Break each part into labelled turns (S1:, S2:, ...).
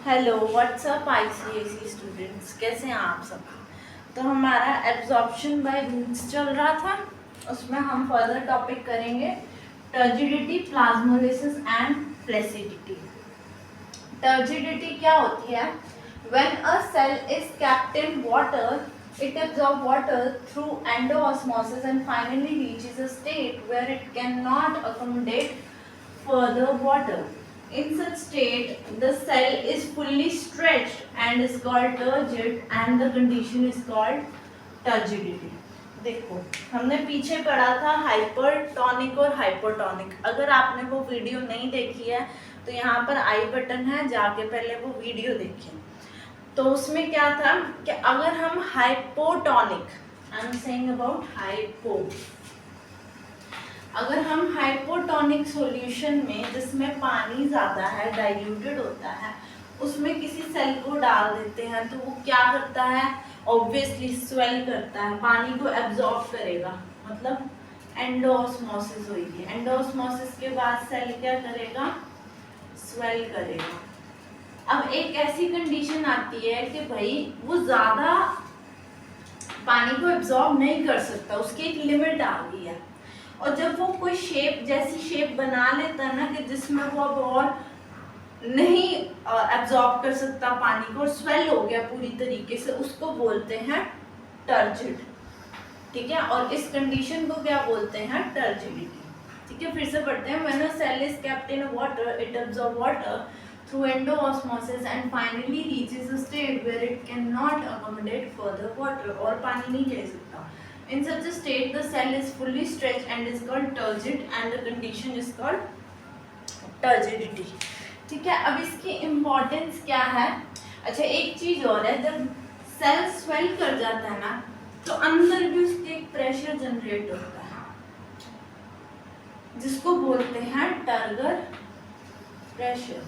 S1: Hello what's up ICSE students, कैसे हैं आप सब। तो हमारा एब्जॉर्प्शन बाय रूट्स चल रहा था, उसमें हम फर्दर टॉपिक करेंगे turgidity, plasmolysis and flaccidity. Turgidity क्या होती है? When a cell is kept in water, it absorbs water through endoosmosis and finally reaches a state where it cannot accommodate further water. In such state, the cell is fully stretched and is called turgid and the condition is called turgidity. देखो, हमने पीछे पढ़ा था hypertonic और hypotonic. अगर आपने वो video नहीं देखी है तो यहाँ पर आई बटन है, जाके पहले वो वीडियो देखें। तो उसमें क्या था कि अगर हम hypotonic, I am saying about hypo, अगर हम हाइपोटोनिक सॉल्यूशन में जिसमें पानी ज़्यादा है, डाइल्यूटेड होता है, उसमें किसी सेल को डाल देते हैं तो वो क्या करता है? ऑब्वियसली स्वेल करता है, पानी को एब्जॉर्ब करेगा, मतलब एंडोऑस्मोसिस होगी। एंडोऑस्मोसिस के बाद सेल क्या करेगा? स्वेल करेगा। अब एक ऐसी कंडीशन आती है कि भाई वो ज़्यादा पानी को एब्जॉर्ब नहीं कर सकता, उसकी एक लिमिट आ गई है। और जब वो कोई शेप जैसी शेप बना लेता है ना कि जिसमें वो अब और नहीं एब्जॉर्ब कर सकता पानी को और स्वेल हो गया पूरी तरीके से, उसको बोलते हैं टर्जिड। ठीक है, और इस कंडीशन को क्या बोलते हैं? टर्जिडिटी। ठीक है, फिर से पढ़ते हैं। When a cell is kept in water, it absorb water through endoosmosis and finally reaches a state where it cannot accommodate further water, और पानी नहीं ले सकता। In such a state, the cell is fully stretched and is called turgid and the condition is called turgidity. ठीक है, अब इसकी importance क्या है? अच्छा, एक चीज और है, जब सेल स्वेल कर जाता है ना तो अंदर भी उसके एक प्रेशर जनरेट होता है जिसको बोलते हैं टर्गर प्रेशर।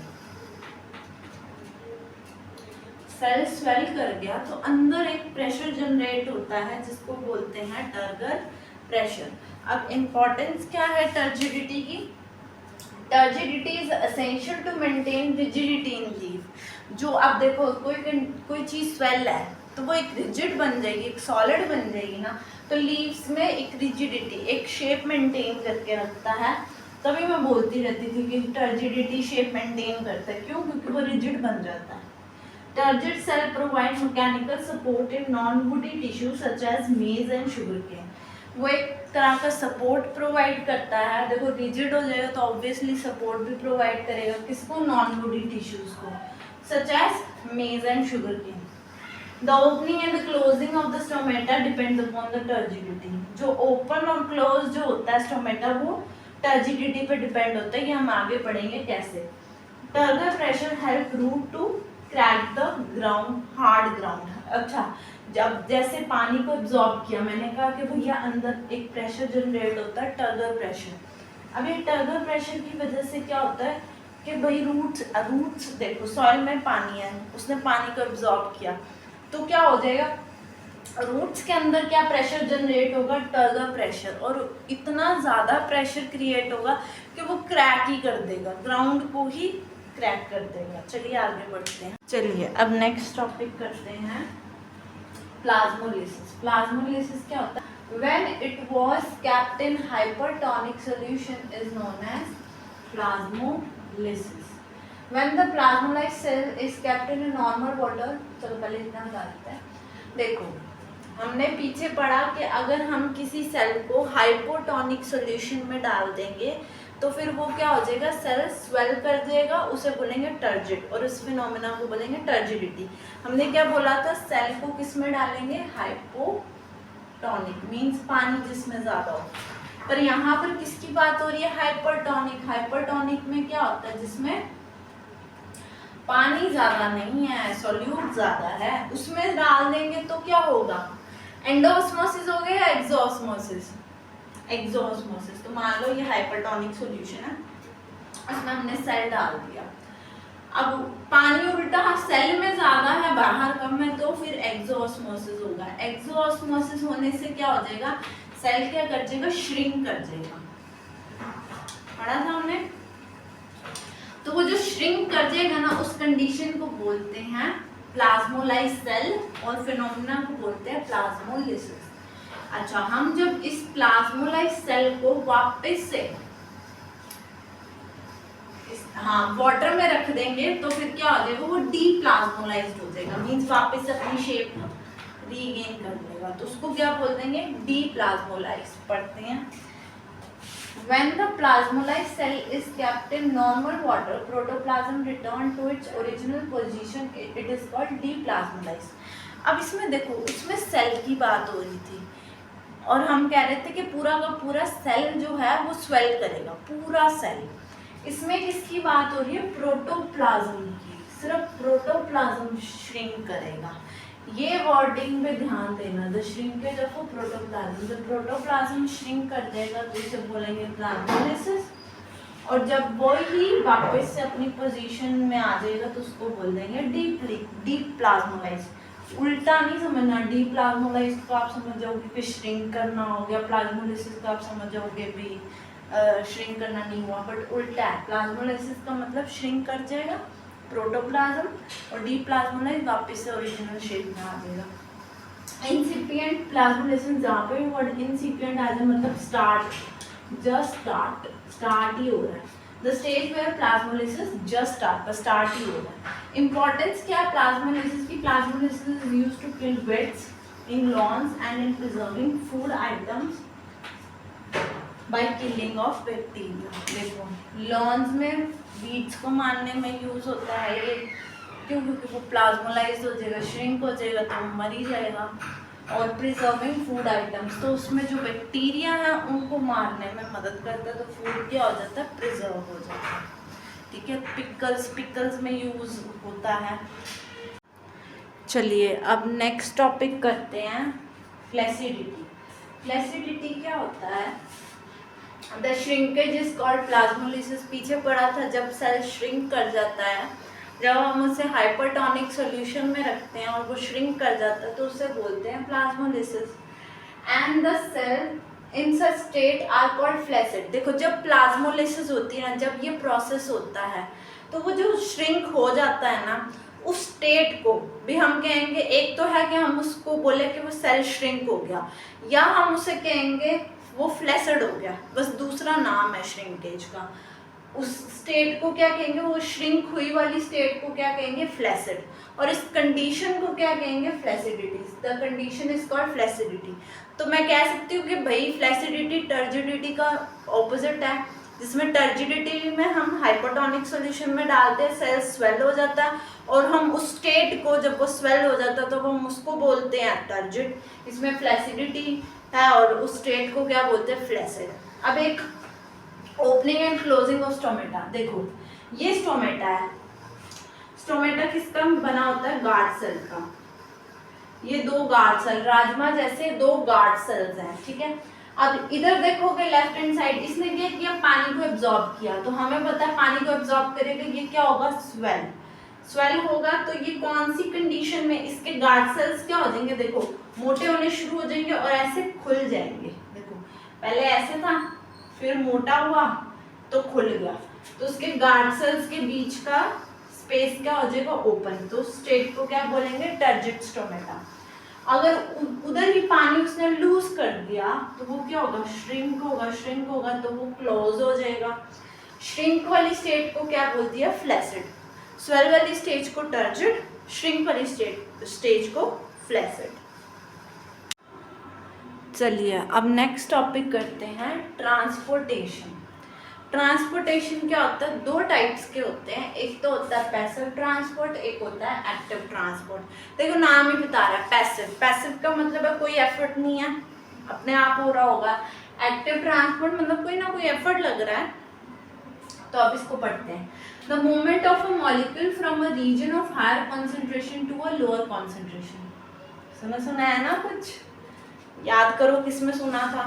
S1: सेल स्वेल कर गया तो अंदर एक प्रेशर जनरेट होता है जिसको बोलते हैं टर्गर प्रेशर। अब इम्पोर्टेंस क्या है टर्जिडिटी की? Turgidity is essential to maintain rigidity in leaf. जो आप देखो कोई चीज स्वेल है तो वो एक रिजिड बन जाएगी, एक सॉलिड बन जाएगी ना, तो लीव्स में एक रिजिडिटी, एक शेप मेंटेन करके रखता है। तभी मैं बोलती रहती थी कि टर्जिडिटी शेप मेंटेन करता है। क्यों? क्योंकि वो रिजिड बन जाता है। Turgid cell provide mechanical support in non-woody tissue such as maize and sugarcane. वो एक तरह का सपोर्ट प्रोवाइड करता है। देखो रिजिड हो जाएगा तो ऑब्वियसली सपोर्ट भी प्रोवाइड करेगा, किसको? नॉन वुडी टिश्यूज को, सच एज मेज and sugarcane. The opening and the closing of the stomata depends upon the turgidity. जो ओपन और क्लोज जो होता है स्टोमेटा, वो टर्जिडिटी पे डिपेंड होता है। ये हम आगे पढ़ेंगे कैसे। Turgor pressure help root to crack the ground, hard ground. अच्छा, जब जैसे पानी को एब्जॉर्ब किया, मैंने कहा कि भैया अंदर एक प्रेशर जनरेट होता है, टर्गर प्रेशर। अब ये टर्गर प्रेशर की वजह से क्या होता है कि भाई रूट्स देखो, सॉइल में पानी है, उसने पानी को एब्जॉर्ब किया तो क्या हो जाएगा? रूट्स के अंदर क्या प्रेशर जनरेट होगा? Turgor pressure. और इतना ज़्यादा प्रेशर क्रिएट होगा कि वो क्रैक ही कर देगा, ग्राउंड को ही क्रैक कर देगा। चलिए आगे बढ़ते हैं। चलिए अब नेक्स्ट टॉपिक करते हैं प्लाज्मोलिसिस। प्लाज्मोलिसिस क्या होता है? When it was kept in hypertonic solution is known as plasmolysis. When the plasmolysed cell is kept in a normal water, चलो पहले इतना बता देते हैं। देखो, हमने पीछे पढ़ा कि अगर हम किसी सेल को हाइपोटोनिक सॉल्यूशन में डाल देंगे तो फिर वो क्या हो जाएगा? सेल स्वेल कर जाएगा, उसे बोलेंगे टर्जिड, और इस फिनोमेना को बोलेंगे टर्जिडिटी। हमने क्या बोला था? सेल को किस में डालेंगे? हाइपोटोनिक, मींस पानी जिसमें ज़्यादा हो। पर यहाँ पर किसकी बात हो रही है? हाइपरटोनिक। हाइपरटोनिक में क्या होता है? जिसमें पानी ज़्यादा नहीं है, सॉल्यूट ज़्यादा है, उसमें डाल देंगे तो क्या होगा? एंडोऑस्मोसिस हो गया या एक्सोऑस्मोसिस? एक्सोऑस्मोसिस। तो मान लो ये हाइपरटोनिक सॉल्यूशन है, उसमें हमने सेल डाल दिया। अब पानी उल्टा सेल में ज़्यादा है, बाहर कम है, तो फिर एक्सोऑस्मोसिस होगा। एक्सोऑस्मोसिस होने से क्या हो जाएगा? सेल क्या कर जाएगा? श्रिंक कर जाएगा। पढ़ा था हमने। तो वो जो श्रिंक कर जाएगा ना, उस कंडीशन को बोलते हैं प्लाज्मोलाइज्ड सेल और फिनोमेना को बोलते हैं प्लाज्मोलिसिस। अच्छा, हम जब इस प्लाज्मोलाइज्ड सेल को वापस से वाटर में रख देंगे तो फिर क्या हो जाएगा, वो डीप्लाज्मोलाइज्ड हो जाएगा, मींस वापस से अपनी शेप रीगेन कर लेगा। तो उसको क्या बोल देंगे, डीप्लाज्मोलाइज्ड। पढ़ते हैं, when the plasmolized cell is kept in normal water, protoplasm return to its original position, it is called deplasmolized। अब इसमें देखो, इसमें सेल की बात हो रही थी और हम कह रहे थे कि पूरा का पूरा सेल जो है वो स्वेल करेगा, पूरा सेल। इसमें किसकी बात हो रही है, प्रोटोप्लाज्म की, सिर्फ प्रोटोप्लाज्म श्रिंक करेगा। ये वर्डिंग पे ध्यान देना, द श्रिंकेज ऑफ प्रोटोप्लाज्म, जब प्रोटोप्लाज्म श्रिंक कर देगा तो इसे बोलेंगे प्लाज्मोलिसिस, और जब वो ही वापस से अपनी पोजीशन में आ जाएगा तो उसको बोल देंगे डीप प्लाज्मोलाइज्ड। उल्टा नहीं समझना, डीप प्लाज्मोलाइज्ड को आप समझ जाओगे कि श्रिंक करना हो गया, प्लाज्मोलिसिस को आप समझ जाओगे भी श्रिंक करना नहीं हुआ, बट उल्टा है। प्लाज्मोलिसिस का मतलब श्रिंक कर जाएगा प्रोटोप्लाज्म, और डीप्लाज्मोलाइज्ड वापस से ओरिजिनल शेप में आ जाएगा। इंसिपिएंट प्लाज्मोलिसिस, जहाँ पे वर्ड इंसिपिएंट आ जाए मतलब स्टार्ट, जस्ट स्टार्ट ही हो रहा है। The stage where plasmolysis just start ही हो रहा है। इंपॉर्टेंस क्या है प्लाज्मोलिसिस की, plasmolysis is used to kill weeds in lawns and in preserving food items by killing of bacteria. देखो, लॉन्स में वीड्स को मारने में यूज होता है ये, क्यों, क्योंकि वो प्लाज्मोलाइज्ड हो जाएगा, श्रिंक हो जाएगा तो मर ही जाएगा। और प्रिजर्विंग फूड आइटम्स, तो उसमें जो बैक्टीरिया है उनको मारने में मदद करता है, तो फूड क्या हो जाता है, प्रिजर्व हो जाता है। ठीक है, पिकल्स में यूज होता है। चलिए अब नेक्स्ट टॉपिक करते हैं, फ्लैसिडिटी। फ्लैसिडिटी क्या होता है, the shrinkage is called plasmolysis. पीछे पढ़ा था, जब सेल श्रिंक कर जाता है, जब हम उसे हाइपरटोनिक सॉल्यूशन में रखते हैं और वो श्रिंक कर जाता है तो उसे बोलते हैं plasmolysis. And the cell in such state are called flaccid. देखो, जब प्लाज्मोलिसिस होती है ना, जब ये प्रोसेस होता है तो वो जो श्रिंक हो जाता है ना, उस स्टेट को भी हम कहेंगे, एक तो है कि हम उसको बोले कि वो सेल श्रिंक हो गया, या हम उसे कहेंगे वो फ्लैसिड हो गया, बस दूसरा नाम है श्रिंकेज का। उस स्टेट को क्या कहेंगे, वो श्रिंक हुई वाली स्टेट को क्या कहेंगे, फ्लैसिड, और इस कंडीशन को क्या कहेंगे, flaccidity. The condition is called flaccidity. तो मैं कह सकती हूँ कि भाई फ्लैसिडिटी टर्जिडिटी का ऑपोजिट है, जिसमें टर्जिडिटी में हम हाइपोटोनिक सॉल्यूशन में डालते हैं, सेल स्वेल हो जाता है, और हम उस स्टेट को, जब वो स्वेल हो जाता है तो हम उसको बोलते हैं टर्जिड। इसमें फ्लैसिडिटी है और उस स्टेट को क्या बोलते हैं, फ्लैसिड। अब एक opening and closing of stomata. देखो, ये स्टोमेटा है, स्टोमेटा किसका बना होता है, गार्ड सेल का। ये दो गार्ड सेल, राजमा जैसे दो गार्ड सेल्स हैं, ठीक है। अब इधर देखोगे लेफ्ट हैंड साइड, इसने क्या किया, पानी को एब्जॉर्ब किया, तो हमें पता है पानी को एब्जॉर्ब करेगा, ये क्या होगा, स्वेल होगा। तो ये कौन सी कंडीशन में, इसके गार्ड सेल्स क्या हो जाएंगे, देखो मोटे होने शुरू हो जाएंगे और ऐसे खुल जाएंगे। देखो, पहले ऐसे था, फिर मोटा हुआ तो खुल गया, तो उसके गार्ड सेल्स के बीच का स्पेस क्या हो जाएगा, ओपन। तो स्टेट को क्या बोलेंगे, टर्जिड स्टोमेटा। अगर उधर ही पानी उसने लूज कर दिया तो वो क्या होगा, श्रिंक होगा, तो वो क्लोज हो जाएगा। श्रिंक वाली स्टेट को क्या बोलती है, फ्लैसिड। स्वेल वाली स्टेज को टर्जिड, श्रिंक वाली स्टेज को फ्लैसिड। चलिए अब नेक्स्ट टॉपिक करते हैं, ट्रांसपोर्टेशन। ट्रांसपोर्टेशन क्या होता है, दो टाइप्स के होते हैं, एक तो होता है पैसिव ट्रांसपोर्ट, एक होता है एक्टिव ट्रांसपोर्ट। देखो नाम ही बता रहा है, पैसिव का मतलब है कोई एफर्ट नहीं है, अपने आप हो रहा होगा। एक्टिव ट्रांसपोर्ट मतलब कोई ना कोई एफर्ट लग रहा है। तो अब इसको पढ़ते हैं। The movement of a molecule from a region of higher concentration to a lower concentration. सुना है ना, कुछ याद करो किसमें सुना था,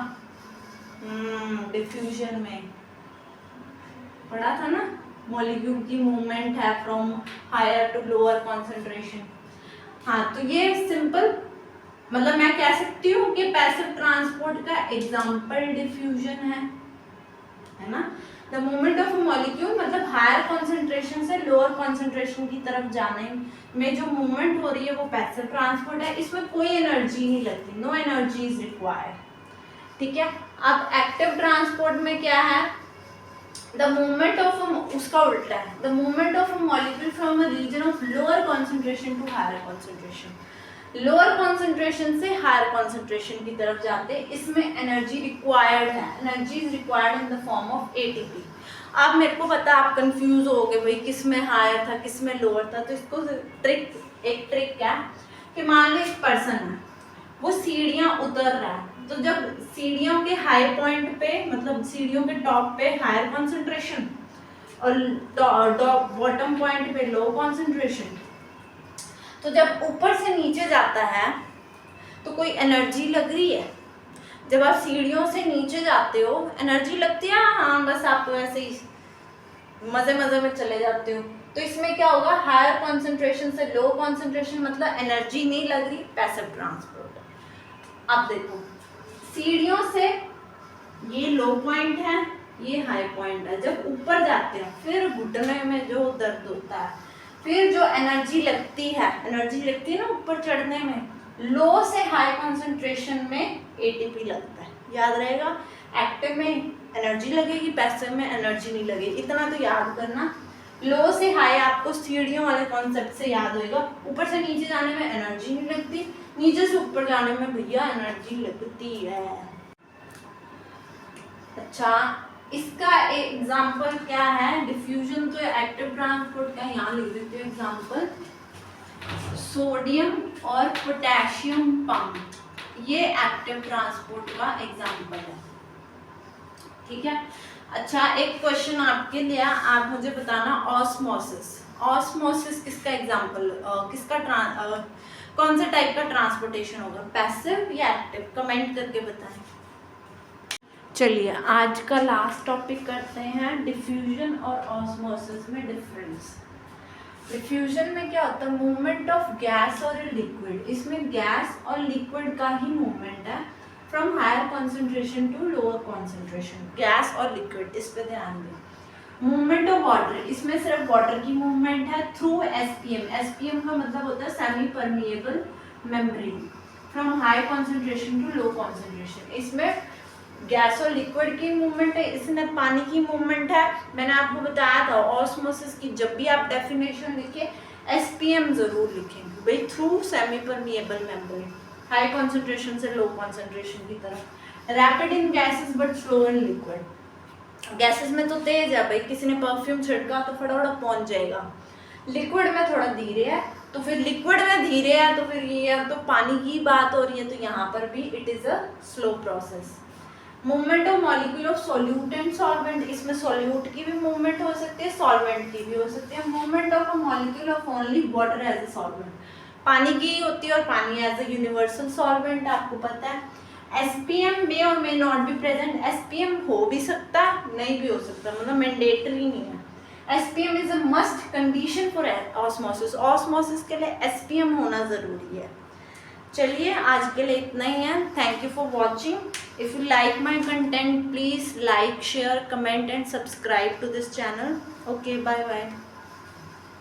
S1: डिफ्यूजन में पढ़ा था ना, मॉलिक्यूल की मूवमेंट है from higher to lower concentration. हाँ, तो ये सिंपल मतलब मैं कह सकती हूँ कि पैसिव ट्रांसपोर्ट का एग्जाम्पल डिफ्यूजन है ना। द मूवमेंट ऑफ मॉलिक्यूल मतलब हायर कॉन्सेंट्रेशन से लोअर कॉन्सेंट्रेशन की तरफ जाने में जो मूवमेंट हो रही है वो पैसिव ट्रांसपोर्ट है। इसमें कोई एनर्जी नहीं लगती, नो एनर्जी इज रिक्वायर्ड। ठीक है। अब एक्टिव ट्रांसपोर्ट में क्या है, द मूवमेंट ऑफ उसका उल्टा है, the movement of molecule from a region of lower concentration to higher concentration, lower concentration से हायर कॉन्सेंट्रेशन की तरफ जाते हैं। इसमें एनर्जी रिक्वायर्ड है, energy is required in the form of ATP. अब मेरे को पता आप कंफ्यूज हो गए भाई किस में हायर था किस में लोअर था, तो इसको एक ट्रिक क्या कि मान लो एक पर्सन है वो सीढ़ियाँ उतर रहा है, तो जब सीढ़ियों के हाई पॉइंट पे मतलब सीढ़ियों के टॉप पे हायर कॉन्सेंट्रेशन और बॉटम पॉइंट पे लो कॉन्सेंट्रेशन, तो जब ऊपर से नीचे जाता है तो कोई एनर्जी लग रही है। जब आप सीढ़ियों से नीचे जाते हो एनर्जी लगती है, हाँ बस आप तो ऐसे ही मजे मजे में चले जाते हो। तो इसमें क्या होगा, हायर कॉन्सेंट्रेशन से लो कॉन्सेंट्रेशन मतलब एनर्जी नहीं लग रही, पैसिव ट्रांसपोर्ट। अब देखो सीढ़ियों से ये लो पॉइंट है ये हाई पॉइंट है, जब ऊपर जाते हैं फिर घुटने में जो दर्द होता है, फिर जो एनर्जी लगती है ना ऊपर चढ़ने में, लो से हाई कॉन्सेंट्रेशन में एटीपी लगता है। याद रहेगा, एक्टिव में एनर्जी लगेगी पैसिव में एनर्जी नहीं लगेगी, इतना तो याद करना। लो से हाई आपको सीढ़ियों वाले कॉन्सेप्ट से याद होएगा, ऊपर से नीचे जाने में एनर्जी नहीं लगती, नीचे से ऊपर जाने में भैया एनर्जी लगती है। अच्छा इसका एग्जाम्पल क्या है, डिफ्यूजन तो एक्टिव ट्रांसपोर्ट का, यहाँ लिख देते हो एग्जाम्पल, सोडियम और पोटेशियम पंप, ये एक्टिव ट्रांसपोर्ट का एग्जाम्पल है। ठीक है। अच्छा एक क्वेश्चन आपके लिए, आप मुझे बताना ऑस्मोसिस, ऑस्मोसिस किसका एग्जाम्पल, कौन से टाइप का ट्रांसपोर्टेशन होगा, पैसिव या एक्टिव, कमेंट करके बताएं। चलिए आज का लास्ट टॉपिक करते हैं, डिफ्यूजन और ऑस्मोसिस में डिफरेंस। डिफ्यूजन में क्या होता है, मूवमेंट ऑफ गैस और लिक्विड, इसमें गैस और लिक्विड का ही मूवमेंट है from higher concentration to lower concentration, gas और लिक्विड, इस पे ध्यान दें। मूवमेंट ऑफ वाटर, इसमें सिर्फ वाटर की मूवमेंट है थ्रू एसपीएम, एसपीएम का मतलब होता है semi permeable membrane, from high concentration to low concentration. इसमें गैस और लिक्विड की मूवमेंट है, इसमें पानी की मूवमेंट है। मैंने आपको बताया था ऑस्मोसिस की जब भी आप डेफिनेशन लिखे एसपीएम जरूर लिखेंगे भाई, through semi permeable membrane, high concentration से लो कॉन्सेंट्रेशन की तरफ। Rapid in gases but slow in liquid, gases में तो तेज है भाई, किसी ने परफ्यूम छिड़का तो फटाफट पहुंच जाएगा, लिक्विड में थोड़ा धीरे है, तो फिर लिक्विड में धीरे है तो फिर ये तो पानी की बात हो रही है, तो यहाँ पर भी it is a slow process. Movement of molecule of solute and solvent, इसमें सोल्यूट की भी मूवमेंट हो सकती है सॉल्वेंट की भी हो सकती है। Movement of a molecule of only water as a solvent, पानी की होती है और पानी एज ए यूनिवर्सल सॉल्वेंट आपको पता है। एसपीएम मे और may not be present, SPM हो भी सकता नहीं भी हो सकता, मतलब मैंडेटरी नहीं है। SPM is a must condition for osmosis, osmosis के लिए एसपीएम होना जरूरी है। चलिए आज के लिए इतना ही है, thank you for watching. If you like my content please like share comment and subscribe to this channel. Okay bye bye.